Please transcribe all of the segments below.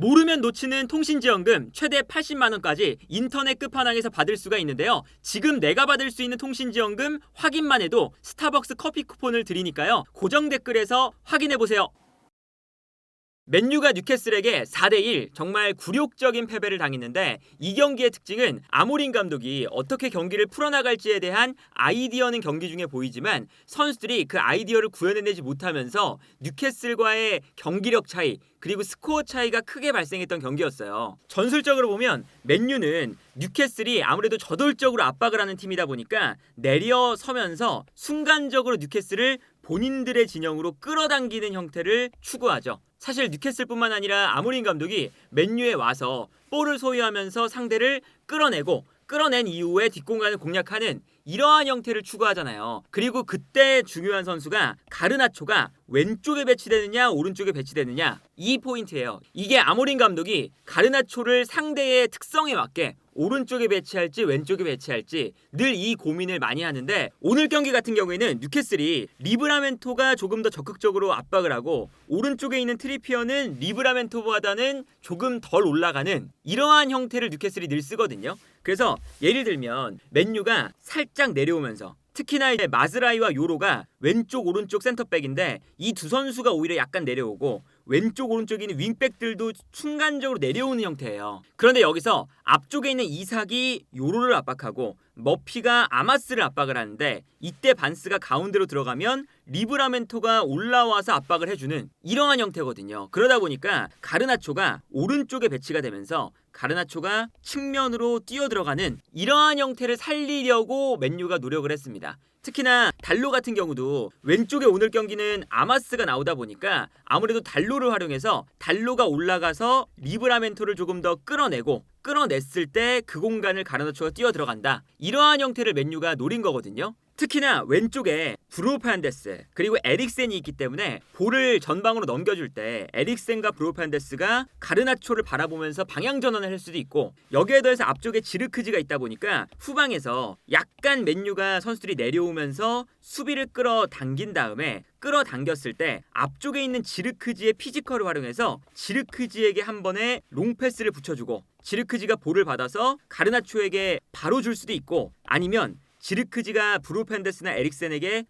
모르면 놓치는 통신지원금 최대 80만 원까지 인터넷 끝판왕에서 받을 수가 있는데요. 지금 내가 받을 수 있는 통신지원금 확인만 해도 스타벅스 커피 쿠폰을 드리니까요. 고정 댓글에서 확인해보세요. 맨유가 뉴캐슬에게 4대1 정말 굴욕적인 패배를 당했는데 이 경기의 특징은 아모린 감독이 어떻게 경기를 풀어나갈지에 대한 아이디어는 경기 중에 보이지만 선수들이 그 아이디어를 구현해내지 못하면서 뉴캐슬과의 경기력 차이 그리고 스코어 차이가 크게 발생했던 경기였어요. 전술적으로 보면 맨유는 뉴캐슬이 아무래도 저돌적으로 압박을 하는 팀이다 보니까 내려서면서 순간적으로 뉴캐슬을 본인들의 진영으로 끌어당기는 형태를 추구하죠. 사실 뉴캐슬뿐만 아니라 아모린 감독이 맨유에 와서 볼을 소유하면서 상대를 끌어낸 이후에 뒷공간을 공략하는 이러한 형태를 추구하잖아요. 그리고 그때 중요한 선수가 가르나초가 왼쪽에 배치되느냐 오른쪽에 배치되느냐 이 포인트예요. 이게 아모린 감독이 가르나초를 상대의 특성에 맞게 오른쪽에 배치할지 왼쪽에 배치할지 늘 이 고민을 많이 하는데 오늘 경기 같은 경우에는 뉴캐슬이 리브라멘토가 조금 더 적극적으로 압박을 하고 오른쪽에 있는 트리피어는 리브라멘토보다는 조금 덜 올라가는 이러한 형태를 뉴캐슬이 늘 쓰거든요. 그래서 예를 들면 맨유가 살짝 내려오면서 특히나 이제 마즈라이와 요로가 왼쪽 오른쪽 센터백인데 이 두 선수가 오히려 약간 내려오고 왼쪽 오른쪽에 있는 윙백들도 순간적으로 내려오는 형태예요. 그런데 여기서 앞쪽에 있는 이삭이 요로를 압박하고 머피가 아마스를 압박을 하는데 이때 반스가 가운데로 들어가면 리브라멘토가 올라와서 압박을 해주는 이러한 형태거든요. 그러다 보니까 가르나초가 오른쪽에 배치가 되면서 가르나초가 측면으로 뛰어들어가는 이러한 형태를 살리려고 맨유가 노력을 했습니다. 특히나 달로 같은 경우도 왼쪽에 오늘 경기는 아마스가 나오다 보니까 아무래도 달로를 활용해서 달로가 올라가서 리브라멘토를 조금 더 끌어냈을 때 그 공간을 가르나초가 뛰어들어간다. 이러한 형태를 맨유가 노린 거거든요. 특히나 왼쪽에 브루노 페르난데스 그리고 에릭센이 있기 때문에 볼을 전방으로 넘겨줄 때 에릭센과 브루노 페르난데스가 가르나초를 바라보면서 방향 전환을 할 수도 있고 여기에 더해서 앞쪽에 지르크지가 있다 보니까 후방에서 약간 맨유가 선수들이 내려오면서 수비를 끌어당긴 다음에 끌어당겼을 때 앞쪽에 있는 지르크지의 피지컬을 활용해서 지르크지에게 한 번에 롱패스를 붙여주고 지르크지가 볼을 받아서 가르나초에게 바로 줄 수도 있고 아니면 지르크지가 브루노 페르난데스나 에릭센에게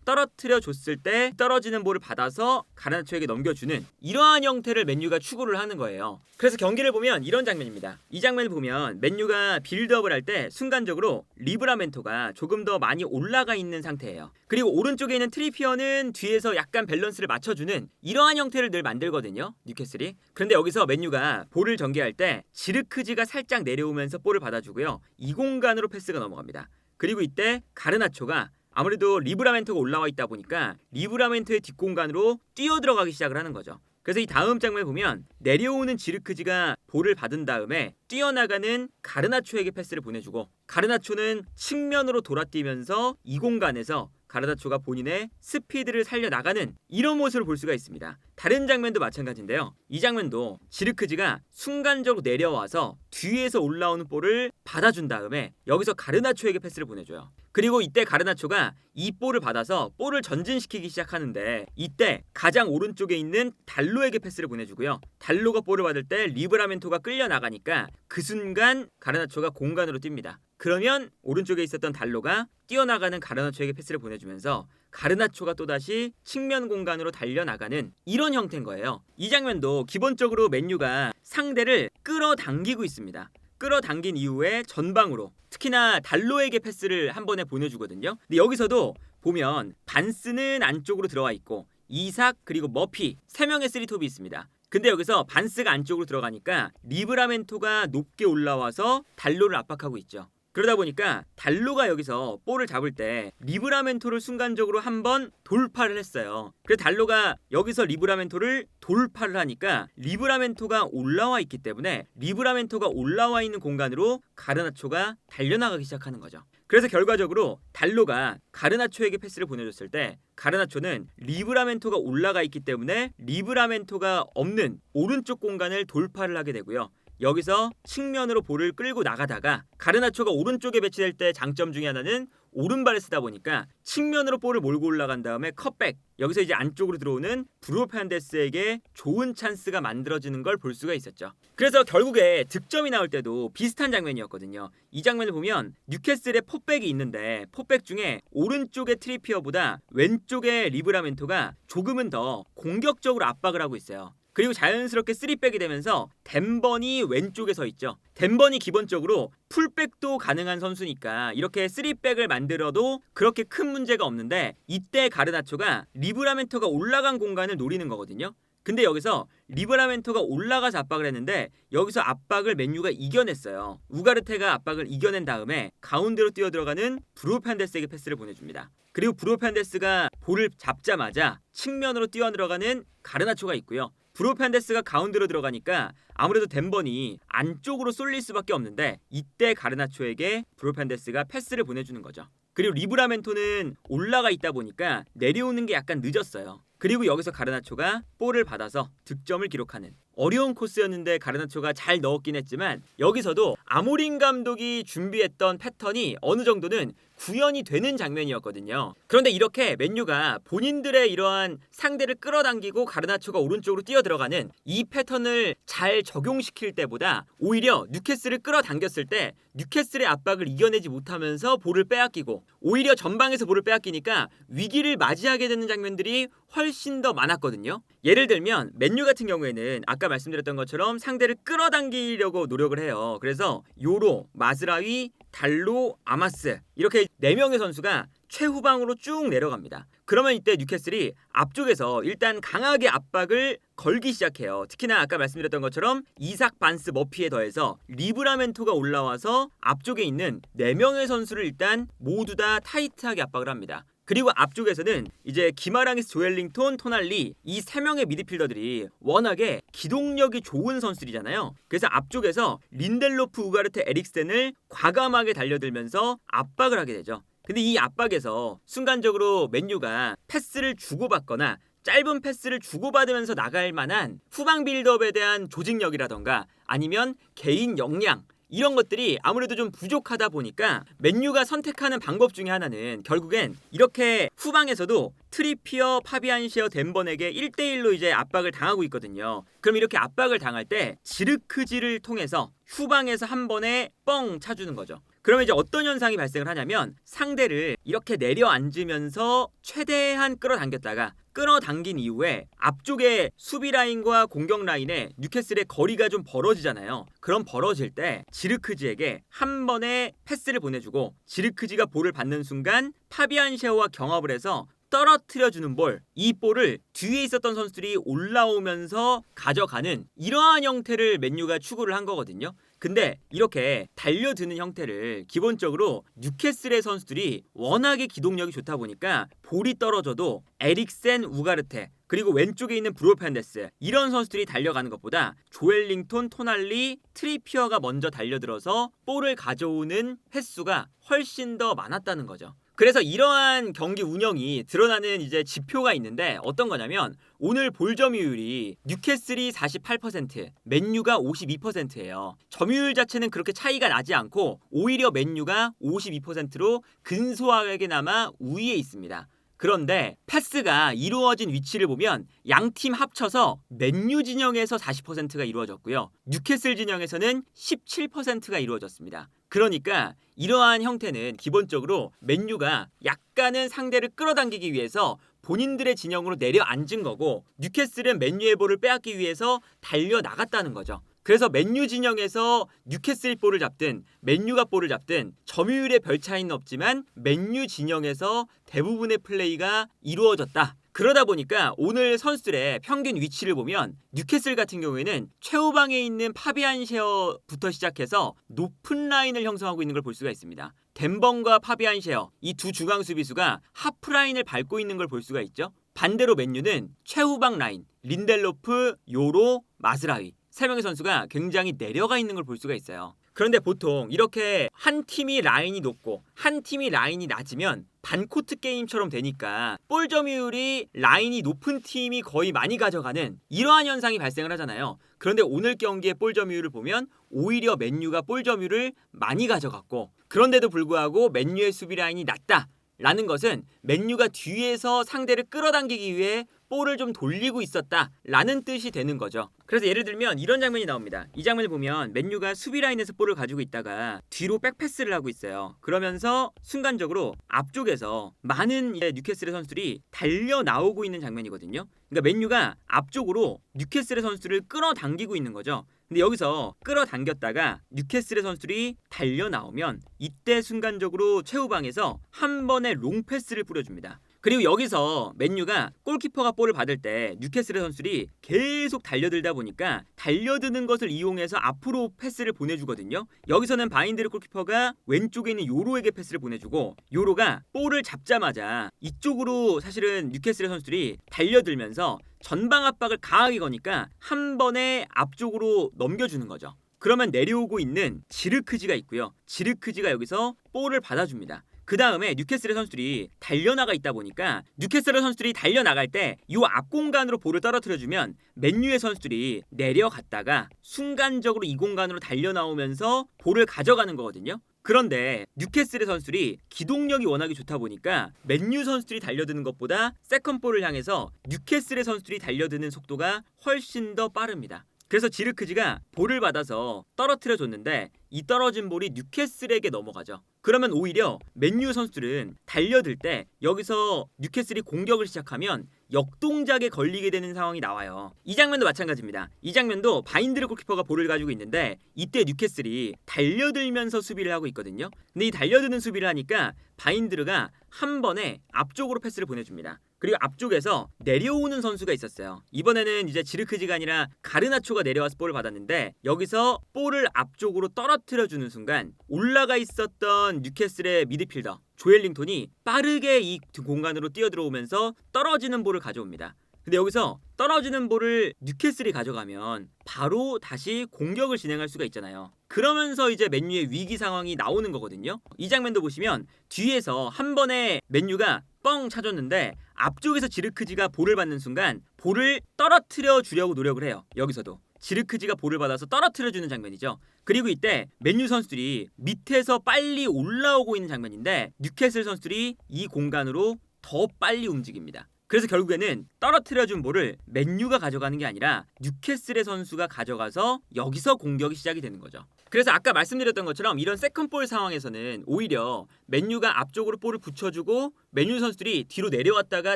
떨어뜨려줬을 때 떨어지는 볼을 받아서 가르나초에게 넘겨주는 이러한 형태를 맨유가 추구를 하는 거예요. 그래서 경기를 보면 이런 장면입니다. 이 장면을 보면 맨유가 빌드업을 할 때 순간적으로 리브라멘토가 조금 더 많이 올라가 있는 상태예요. 그리고 오른쪽에 있는 트리피어는 뒤에서 약간 밸런스를 맞춰주는 이러한 형태를 늘 만들거든요. 뉴캐슬이. 그런데 여기서 맨유가 볼을 전개할 때 지르크지가 살짝 내려오면서 볼을 받아주고요. 이 공간으로 패스가 넘어갑니다. 그리고 이때 가르나초가 아무래도 리브라멘토가 올라와 있다 보니까 리브라멘토의 뒷공간으로 뛰어들어가기 시작을 하는 거죠. 그래서 이 다음 장면을 보면 내려오는 지르크지가 볼을 받은 다음에 뛰어나가는 가르나초에게 패스를 보내주고 가르나초는 측면으로 돌아뛰면서 이 공간에서 가르나초가 본인의 스피드를 살려나가는 이런 모습을 볼 수가 있습니다. 다른 장면도 마찬가지인데요. 이 장면도 지르크지가 순간적으로 내려와서 뒤에서 올라오는 볼을 받아준 다음에 여기서 가르나초에게 패스를 보내줘요. 그리고 이때 가르나초가 이 볼을 받아서 볼을 전진시키기 시작하는데 이때 가장 오른쪽에 있는 달로에게 패스를 보내주고요. 달로가 볼을 받을 때 리브라멘토가 끌려나가니까 그 순간 가르나초가 공간으로 뜁니다. 그러면 오른쪽에 있었던 달로가 뛰어나가는 가르나초에게 패스를 보내주면서 가르나초가 또다시 측면 공간으로 달려나가는 이런 형태인 거예요. 이 장면도 기본적으로 맨유가 상대를 끌어당기고 있습니다. 끌어당긴 이후에 전방으로 특히나 달로에게 패스를 한 번에 보내주거든요. 근데 여기서도 보면 반스는 안쪽으로 들어와 있고 이삭 그리고 머피 3명의 쓰리톱이 있습니다. 근데 여기서 반스가 안쪽으로 들어가니까 리브라멘토가 높게 올라와서 달로를 압박하고 있죠. 그러다 보니까 달로가 여기서 볼을 잡을 때 리브라멘토를 순간적으로 한번 돌파를 했어요. 그래서 달로가 여기서 리브라멘토를 돌파를 하니까 리브라멘토가 올라와 있기 때문에 리브라멘토가 올라와 있는 공간으로 가르나초가 달려나가기 시작하는 거죠. 그래서 결과적으로 달로가 가르나초에게 패스를 보내줬을 때 가르나초는 리브라멘토가 올라가 있기 때문에 리브라멘토가 없는 오른쪽 공간을 돌파를 하게 되고요. 여기서 측면으로 볼을 끌고 나가다가 가르나초가 오른쪽에 배치될 때 장점 중에 하나는 오른발을 쓰다 보니까 측면으로 볼을 몰고 올라간 다음에 컷백, 여기서 이제 안쪽으로 들어오는 브루노 페르난데스에게 좋은 찬스가 만들어지는 걸 볼 수가 있었죠. 그래서 결국에 득점이 나올 때도 비슷한 장면이었거든요. 이 장면을 보면 뉴캐슬의 포백이 있는데 포백 중에 오른쪽의 트리피어보다 왼쪽의 리브라멘토가 조금은 더 공격적으로 압박을 하고 있어요. 그리고 자연스럽게 3백이 되면서 댄번이 왼쪽에 서 있죠. 댄번이 기본적으로 풀백도 가능한 선수니까 이렇게 3백을 만들어도 그렇게 큰 문제가 없는데, 이때 가르나초가 리브라멘토가 올라간 공간을 노리는 거거든요. 근데 여기서 리브라멘토가 올라가서 압박을 했는데 여기서 압박을 맨유가 이겨냈어요. 우가르테가 압박을 이겨낸 다음에 가운데로 뛰어들어가는 브루노 페르난데스에게 패스를 보내줍니다. 그리고 브루노 페르난데스가 볼을 잡자마자 측면으로 뛰어들어가는 가르나초가 있고요. 브루노 페르난데스가 가운데로 들어가니까 아무래도 댄번이 안쪽으로 쏠릴 수밖에 없는데 이때 가르나초에게 브루노 페르난데스가 패스를 보내주는 거죠. 그리고 리브라멘토는 올라가 있다 보니까 내려오는 게 약간 늦었어요. 그리고 여기서 가르나초가 볼을 받아서 득점을 기록하는 어려운 코스였는데 가르나초가 잘 넣었긴 했지만, 여기서도 아모린 감독이 준비했던 패턴이 어느 정도는 구현이 되는 장면이었거든요. 그런데 이렇게 맨유가 본인들의 이러한 상대를 끌어당기고 가르나초가 오른쪽으로 뛰어들어가는 이 패턴을 잘 적용시킬 때보다 오히려 뉴캐슬을 끌어당겼을 때 뉴캐슬의 압박을 이겨내지 못하면서 볼을 빼앗기고, 오히려 전방에서 볼을 빼앗기니까 위기를 맞이하게 되는 장면들이 훨씬 더 많았거든요. 예를 들면 맨유 같은 경우에는 아까 말씀드렸던 것처럼 상대를 끌어당기려고 노력을 해요. 그래서 요로, 마즈라위, 달로, 아마스 이렇게 4명의 선수가 최후방으로 쭉 내려갑니다. 그러면 이때 뉴캐슬이 앞쪽에서 일단 강하게 압박을 걸기 시작해요. 특히나 아까 말씀드렸던 것처럼 이삭, 반스, 머피에 더해서 리브라멘토가 올라와서 앞쪽에 있는 4명의 선수를 일단 모두 다 타이트하게 압박을 합니다. 그리고 앞쪽에서는 이제 기마랑이스, 조엘링톤, 토날리 이 3명의 미드필더들이 워낙에 기동력이 좋은 선수들이잖아요. 그래서 앞쪽에서 린델로프, 우가르테, 에릭센을 과감하게 달려들면서 압박을 하게 되죠. 근데 이 압박에서 순간적으로 맨유가 패스를 주고받거나 짧은 패스를 주고받으면서 나갈 만한 후방 빌드업에 대한 조직력이라던가 아니면 개인 역량, 이런 것들이 아무래도 좀 부족하다 보니까 맨유가 선택하는 방법 중에 하나는 결국엔 이렇게 후방에서도 트리피어, 파비안시어, 댄번에게 1대1로 이제 압박을 당하고 있거든요. 그럼 이렇게 압박을 당할 때 지르크지를 통해서 후방에서 한 번에 뻥 차주는 거죠. 그러면 이제 어떤 현상이 발생을 하냐면 상대를 이렇게 내려앉으면서 최대한 끌어당겼다가 끌어당긴 이후에 앞쪽에 수비 라인과 공격 라인에 뉴캐슬의 거리가 좀 벌어지잖아요. 그럼 벌어질 때 지르크지에게 한 번에 패스를 보내주고 지르크지가 볼을 받는 순간 파비안시어와 경합을 해서 떨어뜨려주는 볼, 이 볼을 뒤에 있었던 선수들이 올라오면서 가져가는 이러한 형태를 맨유가 추구를 한 거거든요. 근데 이렇게 달려드는 형태를 기본적으로 뉴캐슬의 선수들이 워낙에 기동력이 좋다 보니까 볼이 떨어져도 에릭센, 우가르테 그리고 왼쪽에 있는 브루노 페르난데스 이런 선수들이 달려가는 것보다 조엘링톤, 토날리, 트리피어가 먼저 달려들어서 볼을 가져오는 횟수가 훨씬 더 많았다는 거죠. 그래서 이러한 경기 운영이 드러나는 이제 지표가 있는데 어떤 거냐면 오늘 볼 점유율이 뉴캐슬이 48%, 맨유가 52%예요. 점유율 자체는 그렇게 차이가 나지 않고 오히려 맨유가 52%로 근소하게나마 우위에 있습니다. 그런데 패스가 이루어진 위치를 보면 양팀 합쳐서 맨유 진영에서 40%가 이루어졌고요. 뉴캐슬 진영에서는 17%가 이루어졌습니다. 그러니까 이러한 형태는 기본적으로 맨유가 약간은 상대를 끌어당기기 위해서 본인들의 진영으로 내려앉은 거고, 뉴캐슬은 맨유의 볼을 빼앗기 위해서 달려나갔다는 거죠. 그래서 맨유 진영에서 뉴캐슬 볼을 잡든 맨유가 볼을 잡든 점유율에 별 차이는 없지만 맨유 진영에서 대부분의 플레이가 이루어졌다. 그러다 보니까 오늘 선수들의 평균 위치를 보면 뉴캐슬 같은 경우에는 최후방에 있는 파비안시어부터 시작해서 높은 라인을 형성하고 있는 걸 볼 수가 있습니다. 댄번과 파비안시어 이 두 중앙 수비수가 하프라인을 밟고 있는 걸 볼 수가 있죠. 반대로 맨유는 최후방 라인 린델로프, 요로, 마즈라위 3명의 선수가 굉장히 내려가 있는 걸 볼 수가 있어요. 그런데 보통 이렇게 한 팀이 라인이 높고 한 팀이 라인이 낮으면 반코트 게임처럼 되니까 볼 점유율이 라인이 높은 팀이 거의 많이 가져가는 이러한 현상이 발생을 하잖아요. 그런데 오늘 경기의 볼 점유율을 보면 오히려 맨유가 볼 점유율을 많이 가져갔고, 그런데도 불구하고 맨유의 수비 라인이 낮다 라는 것은 맨유가 뒤에서 상대를 끌어당기기 위해 볼을 좀 돌리고 있었다라는 뜻이 되는 거죠. 그래서 예를 들면 이런 장면이 나옵니다. 이 장면을 보면 맨유가 수비 라인에서 볼을 가지고 있다가 뒤로 백패스를 하고 있어요. 그러면서 순간적으로 앞쪽에서 많은 뉴캐슬의 선수들이 달려 나오고 있는 장면이거든요. 그러니까 맨유가 앞쪽으로 뉴캐슬의 선수를 끌어당기고 있는 거죠. 근데 여기서 끌어당겼다가 뉴캐슬의 선수들이 달려 나오면 이때 순간적으로 최후방에서 한 번의 롱패스를 뿌려줍니다. 그리고 여기서 맨유가 골키퍼가 볼을 받을 때 뉴캐슬의 선수들이 계속 달려들다 보니까 달려드는 것을 이용해서 앞으로 패스를 보내주거든요. 여기서는 바인드르 골키퍼가 왼쪽에 있는 요로에게 패스를 보내주고, 요로가 볼을 잡자마자 이쪽으로 사실은 뉴캐슬의 선수들이 달려들면서 전방 압박을 강하게 거니까 한 번에 앞쪽으로 넘겨주는 거죠. 그러면 내려오고 있는 지르크지가 있고요. 지르크지가 여기서 볼을 받아줍니다. 그 다음에 뉴캐슬의 선수들이 달려나가 있다 보니까 뉴캐슬의 선수들이 달려나갈 때 이 앞 공간으로 볼을 떨어뜨려주면 맨유의 선수들이 내려갔다가 순간적으로 이 공간으로 달려나오면서 볼을 가져가는 거거든요. 그런데 뉴캐슬의 선수들이 기동력이 워낙에 좋다 보니까 맨유 선수들이 달려드는 것보다 세컨볼을 향해서 뉴캐슬의 선수들이 달려드는 속도가 훨씬 더 빠릅니다. 그래서 지르크지가 볼을 받아서 떨어뜨려 줬는데 이 떨어진 볼이 뉴캐슬에게 넘어가죠. 그러면 오히려 맨유 선수들은 달려들 때 여기서 뉴캐슬이 공격을 시작하면 역동작에 걸리게 되는 상황이 나와요. 이 장면도 마찬가지입니다. 이 장면도 바인드르 골키퍼가 볼을 가지고 있는데 이때 뉴캐슬이 달려들면서 수비를 하고 있거든요. 근데 이 달려드는 수비를 하니까 바인드르가 한 번에 앞쪽으로 패스를 보내줍니다. 그리고 앞쪽에서 내려오는 선수가 있었어요. 이번에는 이제 지르크지가 아니라 가르나초가 내려와서 볼을 받았는데 여기서 볼을 앞쪽으로 떨어뜨려주는 순간 올라가 있었던 뉴캐슬의 미드필더 조엘링톤이 빠르게 이 공간으로 뛰어들어오면서 떨어지는 볼을 가져옵니다. 근데 여기서 떨어지는 볼을 뉴캐슬이 가져가면 바로 다시 공격을 진행할 수가 있잖아요. 그러면서 이제 맨유의 위기 상황이 나오는 거거든요. 이 장면도 보시면 뒤에서 한 번에 맨유가 뻥 차줬는데 앞쪽에서 지르크지가 볼을 받는 순간 볼을 떨어뜨려 주려고 노력을 해요. 여기서도 지르크지가 볼을 받아서 떨어뜨려주는 장면이죠. 그리고 이때 맨유 선수들이 밑에서 빨리 올라오고 있는 장면인데 뉴캐슬 선수들이 이 공간으로 더 빨리 움직입니다. 그래서 결국에는 떨어뜨려준 볼을 맨유가 가져가는 게 아니라 뉴캐슬의 선수가 가져가서 여기서 공격이 시작이 되는 거죠. 그래서 아까 말씀드렸던 것처럼 이런 세컨볼 상황에서는 오히려 맨유가 앞쪽으로 볼을 붙여주고 맨유 선수들이 뒤로 내려왔다가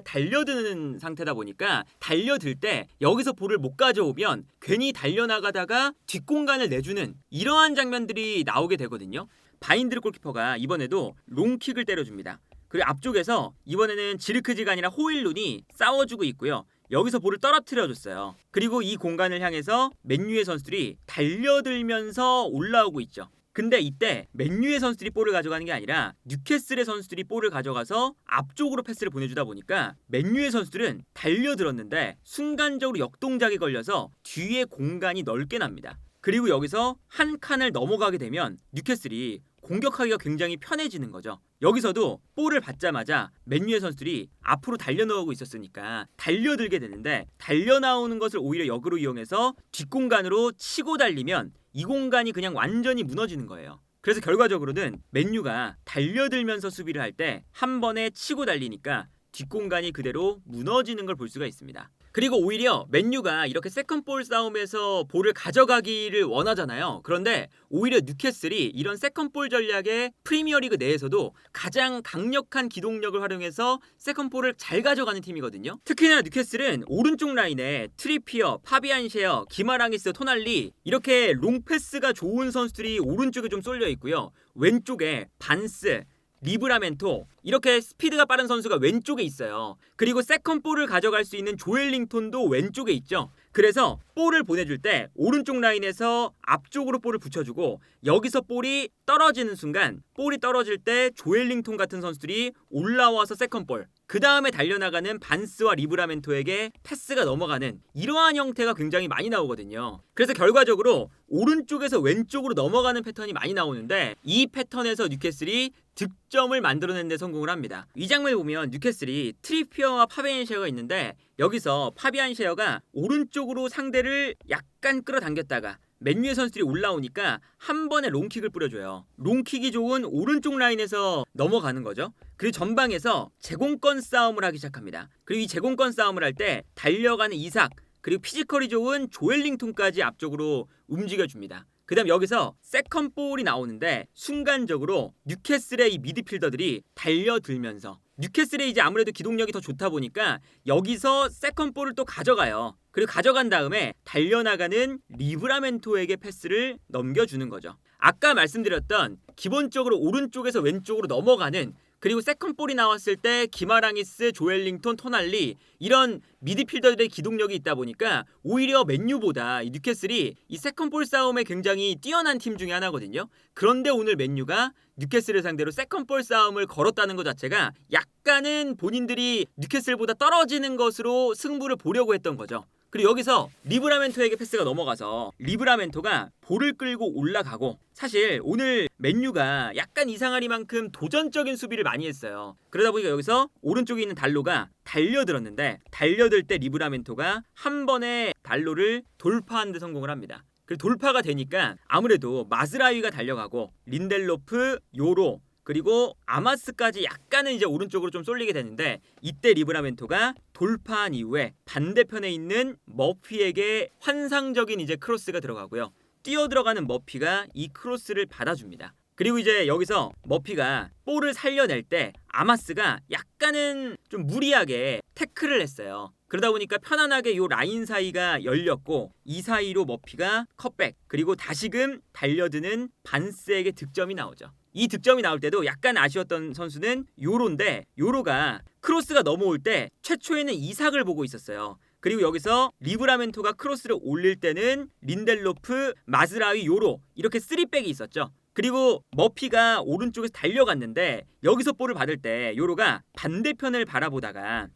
달려드는 상태다 보니까 달려들 때 여기서 볼을 못 가져오면 괜히 달려나가다가 뒷공간을 내주는 이러한 장면들이 나오게 되거든요. 바인드르 골키퍼가 이번에도 롱킥을 때려줍니다. 그리고 앞쪽에서 이번에는 지르크지가 아니라 호일룬이 싸워주고 있고요. 여기서 볼을 떨어뜨려줬어요. 그리고 이 공간을 향해서 맨유의 선수들이 달려들면서 올라오고 있죠. 근데 이때 맨유의 선수들이 볼을 가져가는 게 아니라 뉴캐슬의 선수들이 볼을 가져가서 앞쪽으로 패스를 보내주다 보니까 맨유의 선수들은 달려들었는데 순간적으로 역동작에 걸려서 뒤에 공간이 넓게 납니다. 그리고 여기서 한 칸을 넘어가게 되면 뉴캐슬이 공격하기가 굉장히 편해지는 거죠. 여기서도 볼을 받자마자 맨유의 선수들이 앞으로 달려나오고 있었으니까 달려들게 되는데 달려나오는 것을 오히려 역으로 이용해서 뒷공간으로 치고 달리면 이 공간이 그냥 완전히 무너지는 거예요. 그래서 결과적으로는 맨유가 달려들면서 수비를 할 때 한 번에 치고 달리니까 뒷공간이 그대로 무너지는 걸 볼 수가 있습니다. 그리고 오히려 맨유가 이렇게 세컨볼 싸움에서 볼을 가져가기를 원하잖아요. 그런데 오히려 뉴캐슬이 이런 세컨볼 전략의 프리미어리그 내에서도 가장 강력한 기동력을 활용해서 세컨볼을 잘 가져가는 팀이거든요. 특히나 뉴캐슬은 오른쪽 라인에 트리피어, 파비안 셰어, 기마랑이스, 토날리 이렇게 롱패스가 좋은 선수들이 오른쪽에 좀 쏠려 있고요. 왼쪽에 반스, 리브라멘토 이렇게 스피드가 빠른 선수가 왼쪽에 있어요. 그리고 세컨볼을 가져갈 수 있는 조엘링톤도 왼쪽에 있죠. 그래서 볼을 보내줄 때 오른쪽 라인에서 앞쪽으로 볼을 붙여주고 여기서 볼이 떨어지는 순간 볼이 떨어질 때 조엘링톤 같은 선수들이 올라와서 세컨볼 그 다음에 달려나가는 반스와 리브라멘토에게 패스가 넘어가는 이러한 형태가 굉장히 많이 나오거든요. 그래서 결과적으로 오른쪽에서 왼쪽으로 넘어가는 패턴이 많이 나오는데 이 패턴에서 뉴캐슬이 득점을 만들어낸 데 성공을 합니다. 이 장면을 보면 뉴캐슬이 트리피어와 파비안 셰어가 있는데 여기서 파비안 셰어가 오른쪽으로 상대를 약간 끌어당겼다가 맨유의 선수들이 올라오니까 한 번에 롱킥을 뿌려줘요. 롱킥이 좋은 오른쪽 라인에서 넘어가는 거죠. 그리고 전방에서 제공권 싸움을 하기 시작합니다. 그리고 이 제공권 싸움을 할 때 달려가는 이삭 그리고 피지컬이 좋은 조엘링턴까지 앞쪽으로 움직여줍니다. 그 다음 여기서 세컨 볼이 나오는데 순간적으로 뉴캐슬의 이 미드필더들이 달려들면서 뉴캐슬의 이제 아무래도 기동력이 더 좋다 보니까 여기서 세컨 볼을 또 가져가요. 그리고 가져간 다음에 달려나가는 리브라멘토에게 패스를 넘겨주는 거죠. 아까 말씀드렸던 기본적으로 오른쪽에서 왼쪽으로 넘어가는 그리고 세컨볼이 나왔을 때 기마랑이스, 조엘링턴, 토날리 이런 미드필더들의 기동력이 있다 보니까 오히려 맨유보다 이 뉴캐슬이 이 세컨볼 싸움에 굉장히 뛰어난 팀 중에 하나거든요. 그런데 오늘 맨유가 뉴캐슬을 상대로 세컨볼 싸움을 걸었다는 것 자체가 약간은 본인들이 뉴캐슬보다 떨어지는 것으로 승부를 보려고 했던 거죠. 그리고 여기서 리브라멘토에게 패스가 넘어가서 리브라멘토가 볼을 끌고 올라가고 사실 오늘 맨유가 약간 이상하리만큼 도전적인 수비를 많이 했어요. 그러다 보니까 여기서 오른쪽에 있는 달로가 달려들었는데 달려들 때 리브라멘토가 한 번에 달로를 돌파하는 데 성공을 합니다. 그리고 돌파가 되니까 아무래도 마즈라위가 달려가고 린델로프, 요로 그리고 아마스까지 약간은 이제 오른쪽으로 좀 쏠리게 되는데 이때 리브라멘토가 돌파한 이후에 반대편에 있는 머피에게 환상적인 이제 크로스가 들어가고요. 뛰어 들어가는 머피가 이 크로스를 받아줍니다. 그리고 이제 여기서 머피가 볼을 살려낼 때 아마스가 약간은 좀 무리하게 태클을 했어요. 그러다 보니까 편안하게 요 라인 사이가 열렸고 이 사이로 머피가 컷백 그리고 다시금 달려드는 반스에게 득점이 나오죠. 이 득점이 나올 때도 약간 아쉬웠던 선수는 요로인데 요로가 크로스가 넘어올 때 최초에는 이삭을 보고 있었어요. 그리고 여기서 리브라멘토가 크로스를 올릴 때는 린델로프, 마즈라위, 요로 이렇게 3백이 있었죠. 그리고 머피가 오른쪽에서 달려갔는데 여기서 볼을 받을 때 요로가 반대편을 바라보다가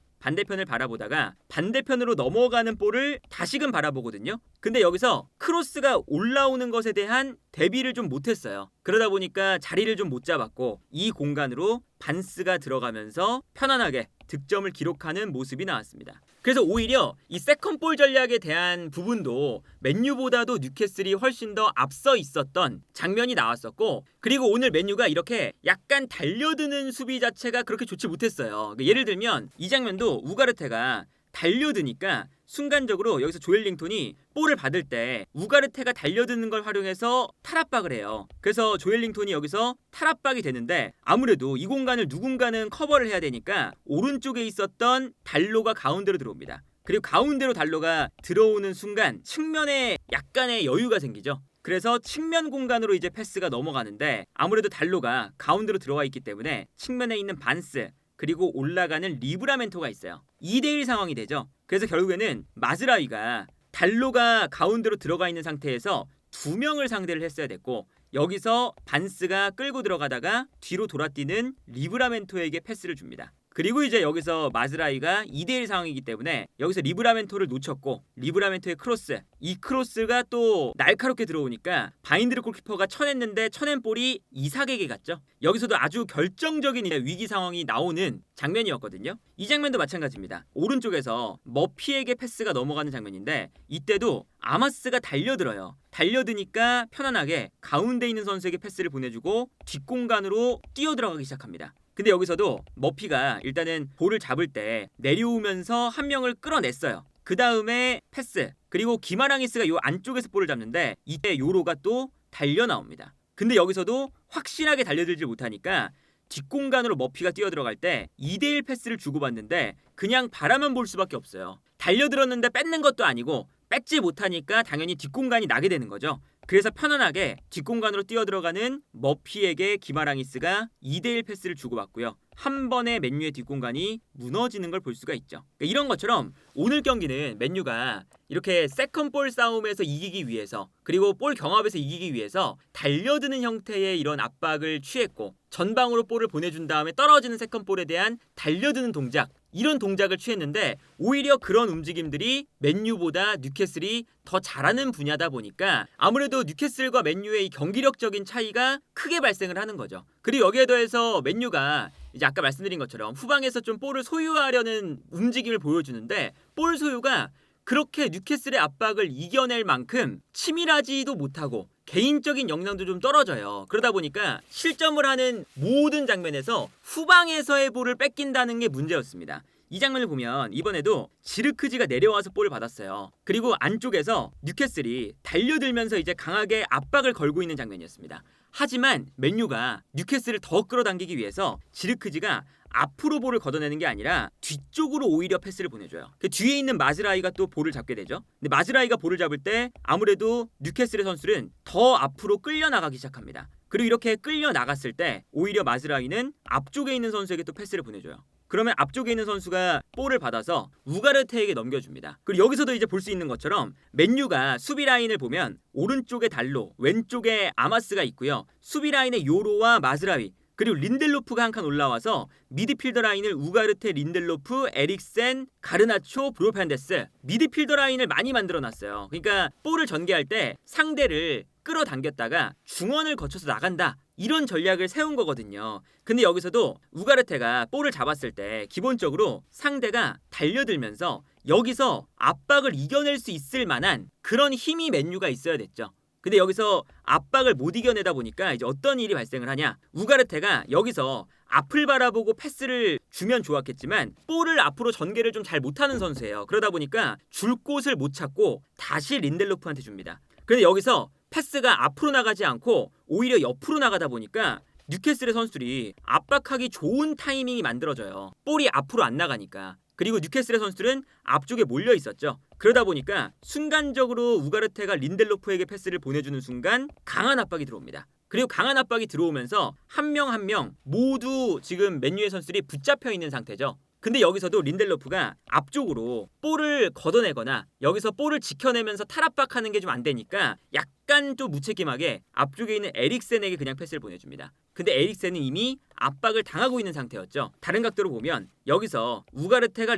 반대편으로 넘어가는 볼을 다시금 바라보거든요. 근데 여기서 크로스가 올라오는 것에 대한 대비를 좀 못했어요. 그러다 보니까 자리를 좀 못 잡았고 이 공간으로 반스가 들어가면서 편안하게 득점을 기록하는 모습이 나왔습니다. 그래서 오히려 이 세컨볼 전략에 대한 부분도 맨유보다도 뉴캐슬이 훨씬 더 앞서 있었던 장면이 나왔었고 그리고 오늘 맨유가 이렇게 약간 달려드는 수비 자체가 그렇게 좋지 못했어요. 예를 들면 이 장면도 우가르테가 달려드니까 순간적으로 여기서 조엘링턴이 볼을 받을 때 우가르테가 달려드는 걸 활용해서 탈압박을 해요. 그래서 조엘링턴이 여기서 탈압박이 되는데 아무래도 이 공간을 누군가는 커버를 해야 되니까 오른쪽에 있었던 달로가 가운데로 들어옵니다. 그리고 가운데로 달로가 들어오는 순간 측면에 약간의 여유가 생기죠. 그래서 측면 공간으로 이제 패스가 넘어가는데 아무래도 달로가 가운데로 들어와 있기 때문에 측면에 있는 반스 그리고 올라가는 리브라멘토가 있어요. 2대1 상황이 되죠. 그래서 결국에는 마즈라위가 달로가 가운데로 들어가 있는 상태에서 2명을 상대를 했어야 됐고 여기서 반스가 끌고 들어가다가 뒤로 돌아뛰는 리브라멘토에게 패스를 줍니다. 그리고 이제 여기서 마즈라위가 2대1 상황이기 때문에 여기서 리브라멘토를 놓쳤고 리브라멘토의 크로스 이 크로스가 또 날카롭게 들어오니까 바인드르 골키퍼가 쳐냈는데 쳐낸 볼이 이삭에게 갔죠. 여기서도 아주 결정적인 위기 상황이 나오는 장면이었거든요. 이 장면도 마찬가지입니다. 오른쪽에서 머피에게 패스가 넘어가는 장면인데 이때도 아마스가 달려들어요. 달려드니까 편안하게 가운데 있는 선수에게 패스를 보내주고 뒷공간으로 뛰어들어가기 시작합니다. 근데 여기서도 머피가 일단은 볼을 잡을 때 내려오면서 한 명을 끌어냈어요. 그 다음에 패스 그리고 기마랑이스가 요 안쪽에서 볼을 잡는데 이때 요로가 또 달려 나옵니다. 근데 여기서도 확실하게 달려들지 못하니까 뒷공간으로 머피가 뛰어들어갈 때 2대1 패스를 주고받는데 그냥 바라만 볼 수밖에 없어요. 달려들었는데 뺏는 것도 아니고 뺏지 못하니까 당연히 뒷공간이 나게 되는 거죠. 그래서 편안하게 뒷공간으로 뛰어들어가는 머피에게 기마랑이스가 2대1 패스를 주고받고요. 한 번에 맨유의 뒷공간이 무너지는 걸 볼 수가 있죠. 그러니까 이런 것처럼 오늘 경기는 맨유가 이렇게 세컨볼 싸움에서 이기기 위해서 그리고 볼 경합에서 이기기 위해서 달려드는 형태의 이런 압박을 취했고 전방으로 볼을 보내준 다음에 떨어지는 세컨볼에 대한 달려드는 동작 이런 동작을 취했는데 오히려 그런 움직임들이 맨유보다 뉴캐슬이 더 잘하는 분야다 보니까 아무래도 뉴캐슬과 맨유의 이 경기력적인 차이가 크게 발생을 하는 거죠. 그리고 여기에 더해서 맨유가 이제 아까 말씀드린 것처럼 후방에서 좀 볼을 소유하려는 움직임을 보여주는데 볼 소유가 그렇게 뉴캐슬의 압박을 이겨낼 만큼 치밀하지도 못하고 개인적인 역량도 좀 떨어져요. 그러다 보니까 실점을 하는 모든 장면에서 후방에서의 볼을 뺏긴다는 게 문제였습니다. 이 장면을 보면 이번에도 지르크지가 내려와서 볼을 받았어요. 그리고 안쪽에서 뉴캐슬이 달려들면서 이제 강하게 압박을 걸고 있는 장면이었습니다. 하지만 맨유가 뉴캐슬을 더 끌어당기기 위해서 지르크지가 앞으로 볼을 걷어내는 게 아니라 뒤쪽으로 오히려 패스를 보내줘요. 그 뒤에 있는 마즈라이가 또 볼을 잡게 되죠. 근데 마즈라이가 볼을 잡을 때 아무래도 뉴캐슬의 선수들은 더 앞으로 끌려나가기 시작합니다. 그리고 이렇게 끌려나갔을 때 오히려 마즈라이는 앞쪽에 있는 선수에게 또 패스를 보내줘요. 그러면 앞쪽에 있는 선수가 볼을 받아서 우가르테에게 넘겨줍니다. 그리고 여기서도 이제 볼 수 있는 것처럼 맨유가 수비 라인을 보면 오른쪽에 달로, 왼쪽에 아마스가 있고요. 수비 라인에 요로와 마즈라위 그리고 린델로프가 한 칸 올라와서 미드필더 라인을 우가르테, 린델로프, 에릭센, 가르나초, 브로판데스 미드필더 라인을 많이 만들어놨어요. 그러니까 볼을 전개할 때 상대를 끌어당겼다가 중원을 거쳐서 나간다. 이런 전략을 세운 거거든요. 근데 여기서도 우가르테가 볼을 잡았을 때 기본적으로 상대가 달려들면서 여기서 압박을 이겨낼 수 있을 만한 그런 힘이 맨유가 있어야 됐죠. 근데 여기서 압박을 못 이겨내다 보니까 이제 어떤 일이 발생을 하냐. 우가르테가 여기서 앞을 바라보고 패스를 주면 좋았겠지만 볼을 앞으로 전개를 좀 잘 못하는 선수예요. 그러다 보니까 줄 곳을 못 찾고 다시 린델로프한테 줍니다. 근데 여기서 패스가 앞으로 나가지 않고 오히려 옆으로 나가다 보니까 뉴캐슬의 선수들이 압박하기 좋은 타이밍이 만들어져요. 볼이 앞으로 안 나가니까. 그리고 뉴캐슬의 선수들은 앞쪽에 몰려 있었죠. 그러다 보니까 순간적으로 우가르테가 린델로프에게 패스를 보내주는 순간 강한 압박이 들어옵니다. 그리고 강한 압박이 들어오면서 한 명 한 명 모두 지금 맨유의 선수들이 붙잡혀 있는 상태죠. 근데 여기서도 린델로프가 앞쪽으로 볼을 걷어내거나 여기서 볼을 지켜내면서 탈압박하는 게 좀 안 되니까 약간 좀 무책임하게 앞쪽에 있는 에릭센에게 그냥 패스를 보내줍니다. 근데 에릭센은 이미 압박을 당하고 있는 상태였죠. 다른 각도로 보면 여기서 우가르테가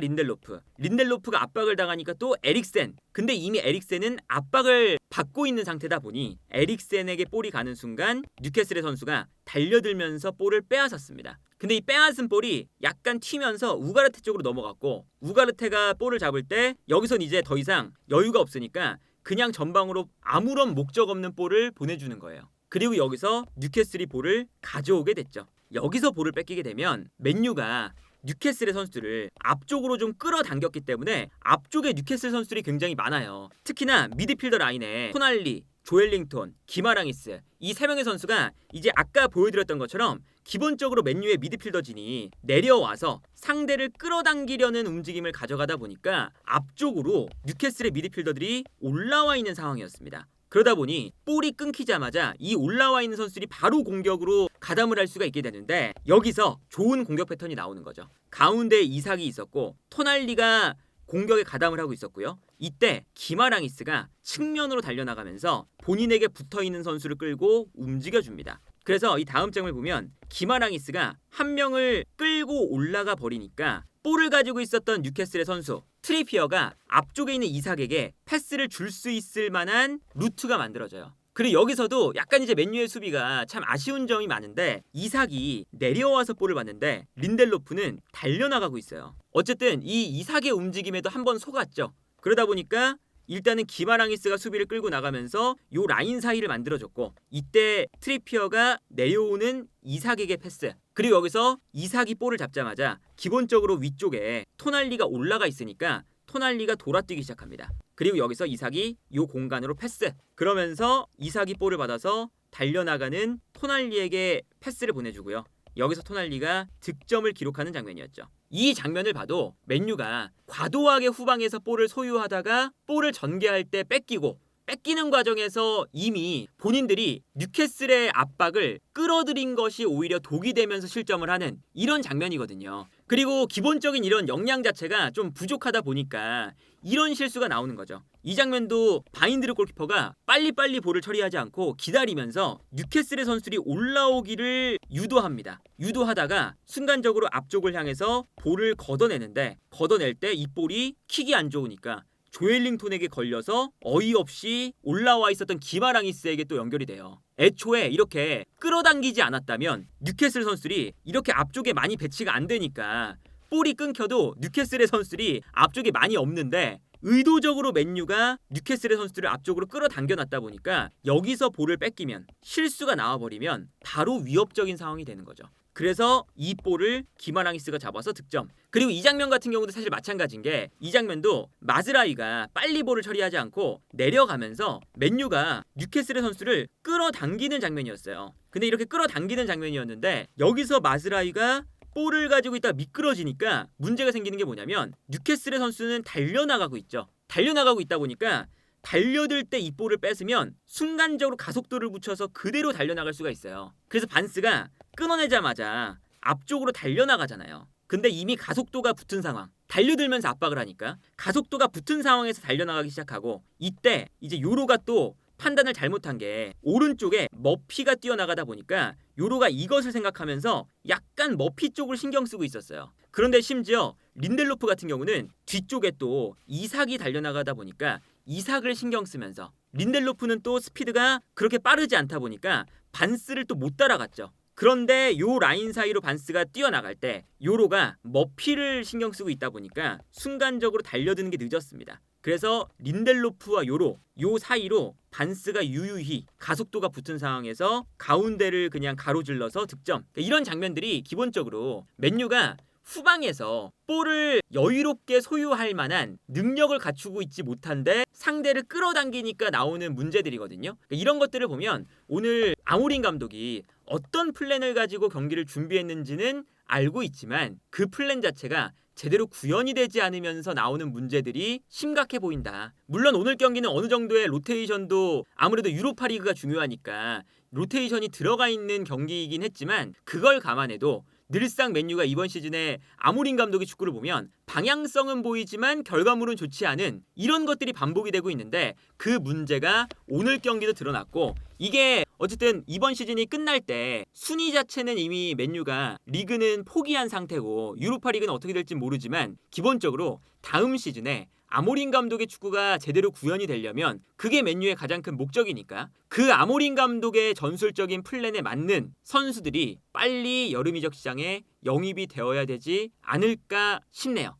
린델로프가 압박을 당하니까 또 에릭센. 근데 이미 에릭센은 압박을 받고 있는 상태다 보니 에릭센에게 볼이 가는 순간 뉴캐슬의 선수가 달려들면서 볼을 빼앗았습니다. 근데 이 빼앗은 볼이 약간 튀면서 우가르테 쪽으로 넘어갔고 우가르테가 볼을 잡을 때 여기선 이제 더 이상 여유가 없으니까 그냥 전방으로 아무런 목적 없는 볼을 보내주는 거예요. 그리고 여기서 뉴캐슬이 볼을 가져오게 됐죠. 여기서 볼을 뺏기게 되면 맨유가 뉴캐슬의 선수들을 앞쪽으로 좀 끌어당겼기 때문에 앞쪽에 뉴캐슬 선수들이 굉장히 많아요. 특히나 미드필더 라인에 토날리, 조엘링톤, 기마랑이스 이 세 명의 선수가 이제 아까 보여드렸던 것처럼 기본적으로 맨유의 미드필더진이 내려와서 상대를 끌어당기려는 움직임을 가져가다 보니까 앞쪽으로 뉴캐슬의 미드필더들이 올라와 있는 상황이었습니다. 그러다 보니 볼이 끊기자마자 이 올라와 있는 선수들이 바로 공격으로 가담을 할 수가 있게 되는데 여기서 좋은 공격 패턴이 나오는 거죠. 가운데에 이삭이 있었고 토날리가 공격에 가담을 하고 있었고요. 이때 기마랑이스가 측면으로 달려나가면서 본인에게 붙어있는 선수를 끌고 움직여줍니다. 그래서 이 다음 장면을 보면 기마랑이스가 한 명을 끌고 올라가 버리니까 볼을 가지고 있었던 뉴캐슬의 선수 트리피어가 앞쪽에 있는 이삭에게 패스를 줄 수 있을 만한 루트가 만들어져요. 그리고 여기서도 약간 이제 맨유의 수비가 참 아쉬운 점이 많은데 이삭이 내려와서 볼을 봤는데 린델로프는 달려나가고 있어요. 어쨌든 이 이삭의 움직임에도 한번 속았죠. 그러다 보니까 일단은 기마랑이스가 수비를 끌고 나가면서 요 라인 사이를 만들어줬고 이때 트리피어가 내려오는 이삭에게 패스 그리고 여기서 이삭이 볼을 잡자마자 기본적으로 위쪽에 토날리가 올라가 있으니까 토날리가 돌아뛰기 시작합니다. 그리고 여기서 이삭이 요 공간으로 패스 그러면서 이삭이 볼을 받아서 달려나가는 토날리에게 패스를 보내주고요. 여기서 토날리가 득점을 기록하는 장면이었죠. 이 장면을 봐도 맨유가 과도하게 후방에서 볼을 소유하다가 볼을 전개할 때 뺏기고 뺏기는 과정에서 이미 본인들이 뉴캐슬의 압박을 끌어들인 것이 오히려 독이 되면서 실점을 하는 이런 장면이거든요. 그리고 기본적인 이런 역량 자체가 좀 부족하다 보니까 이런 실수가 나오는 거죠. 이 장면도 바인드르 골키퍼가 빨리빨리 볼을 처리하지 않고 기다리면서 뉴캐슬의 선수들이 올라오기를 유도합니다. 유도하다가 순간적으로 앞쪽을 향해서 볼을 걷어내는데, 걷어낼 때 이 볼이 킥이 안 좋으니까 조엘링톤에게 걸려서 어이없이 올라와 있었던 기마랑이스에게 또 연결이 돼요. 애초에 이렇게 끌어당기지 않았다면 뉴캐슬 선수들이 이렇게 앞쪽에 많이 배치가 안 되니까 볼이 끊겨도 뉴캐슬의 선수들이 앞쪽에 많이 없는데, 의도적으로 맨유가 뉴캐슬의 선수들을 앞쪽으로 끌어당겨놨다 보니까 여기서 볼을 뺏기면, 실수가 나와버리면 바로 위협적인 상황이 되는 거죠. 그래서 이 볼을 기마랑이스가 잡아서 득점. 그리고 이 장면 같은 경우도 사실 마찬가지인 게, 이 장면도 마즈라위가 빨리 볼을 처리하지 않고 내려가면서 맨유가 뉴캐슬의 선수를 끌어당기는 장면이었어요. 근데 이렇게 끌어당기는 장면이었는데 여기서 마즈라위가 볼을 가지고 있다가 미끄러지니까 문제가 생기는 게 뭐냐면, 뉴캐슬의 선수는 달려나가고 있죠. 달려나가고 있다 보니까 달려들 때 이 볼을 뺏으면 순간적으로 가속도를 붙여서 그대로 달려나갈 수가 있어요. 그래서 반스가 끊어내자마자 앞쪽으로 달려나가잖아요. 근데 이미 가속도가 붙은 상황, 달려들면서 압박을 하니까 가속도가 붙은 상황에서 달려나가기 시작하고, 이때 이제 요로가 또 판단을 잘못한 게, 오른쪽에 머피가 뛰어나가다 보니까 요로가 이것을 생각하면서 약간 머피 쪽을 신경 쓰고 있었어요. 그런데 심지어 린델로프 같은 경우는 뒤쪽에 또 이삭이 달려나가다 보니까 이삭을 신경 쓰면서, 린델로프는 또 스피드가 그렇게 빠르지 않다 보니까 반스를 또 못 따라갔죠. 그런데 요 라인 사이로 반스가 뛰어나갈 때 요로가 머피를 신경 쓰고 있다 보니까 순간적으로 달려드는 게 늦었습니다. 그래서 린델로프와 요로, 요 사이로 반스가 유유히 가속도가 붙은 상황에서 가운데를 그냥 가로질러서 득점. 이런 장면들이 기본적으로 맨유가 후방에서 볼을 여유롭게 소유할 만한 능력을 갖추고 있지 못한데 상대를 끌어당기니까 나오는 문제들이거든요. 이런 것들을 보면 오늘 아모린 감독이 어떤 플랜을 가지고 경기를 준비했는지는 알고 있지만 그 플랜 자체가 제대로 구현이 되지 않으면서 나오는 문제들이 심각해 보인다. 물론 오늘 경기는 어느 정도의 로테이션도, 아무래도 유로파리그가 중요하니까 로테이션이 들어가 있는 경기이긴 했지만, 그걸 감안해도 늘상 맨유가 이번 시즌에 아모린 감독의 축구를 보면 방향성은 보이지만 결과물은 좋지 않은 이런 것들이 반복이 되고 있는데, 그 문제가 오늘 경기도 드러났고, 이게 어쨌든 이번 시즌이 끝날 때 순위 자체는 이미 맨유가 리그는 포기한 상태고 유로파리그는 어떻게 될지 모르지만, 기본적으로 다음 시즌에 아모린 감독의 축구가 제대로 구현이 되려면 그게 맨유의 가장 큰 목적이니까, 그 아모린 감독의 전술적인 플랜에 맞는 선수들이 빨리 여름 이적 시장에 영입이 되어야 되지 않을까 싶네요.